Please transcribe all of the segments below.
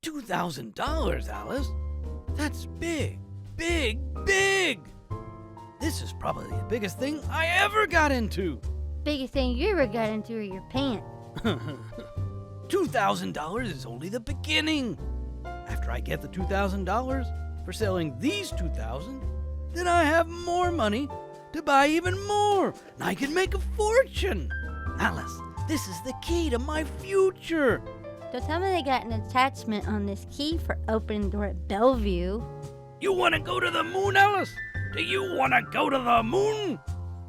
$2,000, Alice? That's big, big, big! This is probably the biggest thing I ever got into. Biggest thing you ever got into are your pants. $2,000 is only the beginning. After I get the $2,000 for selling these 2,000, then I have more money to buy even more, and I can make a fortune. Alice, this is the key to my future. Don't tell me they got an attachment on this key for opening the door at Bellevue. You want to go to the moon, Alice? Do you want to go to the moon?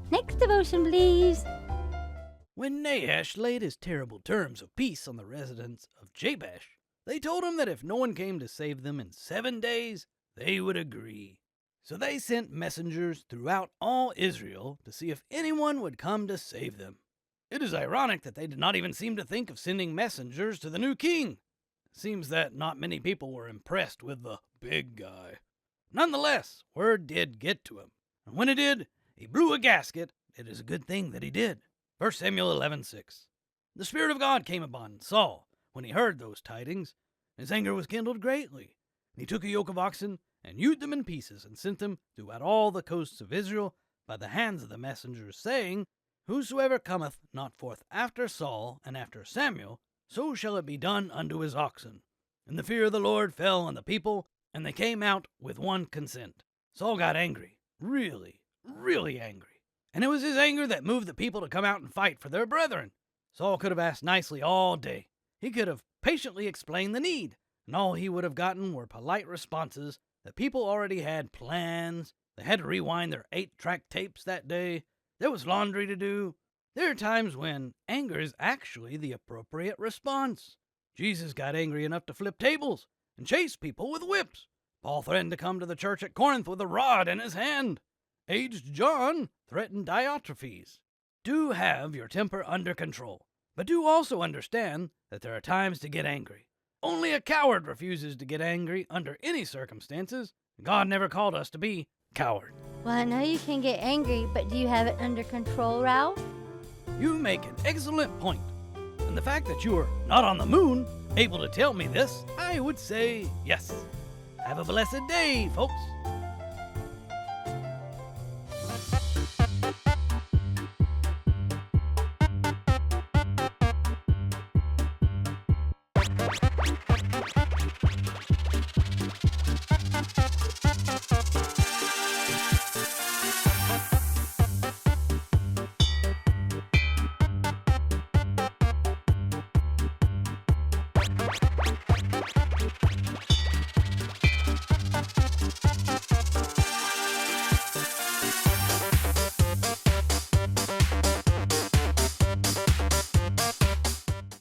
Next devotion, please. When Nahash laid his terrible terms of peace on the residents of Jabesh, they told him that if no one came to save them in 7 days, they would agree. So they sent messengers throughout all Israel to see if anyone would come to save them. It is ironic that they did not even seem to think of sending messengers to the new king. It seems that not many people were impressed with the big guy. Nonetheless, word did get to him, and when it did, he blew a gasket. It is a good thing that he did. 1 Samuel 11:6. The Spirit of God came upon Saul when he heard those tidings. His anger was kindled greatly. He took a yoke of oxen and hewed them in pieces and sent them throughout all the coasts of Israel by the hands of the messengers, saying, Whosoever cometh not forth after Saul and after Samuel, so shall it be done unto his oxen. And the fear of the Lord fell on the people, and they came out with one consent. Saul got angry, really, really angry. And it was his anger that moved the people to come out and fight for their brethren. Saul could have asked nicely all day. He could have patiently explained the need, and all he would have gotten were polite responses. The people already had plans. They had to rewind their 8-track tapes that day. There was laundry to do. There are times when anger is actually the appropriate response. Jesus got angry enough to flip tables and chase people with whips. Paul threatened to come to the church at Corinth with a rod in his hand. Aged John threatened Diotrephes. Do have your temper under control, but do also understand that there are times to get angry. Only a coward refuses to get angry under any circumstances. God never called us to be cowards. Well, I know you can get angry, but do you have it under control, Ralph? You make an excellent point. And the fact that you are not on the moon, able to tell me this, I would say yes. Have a blessed day, folks.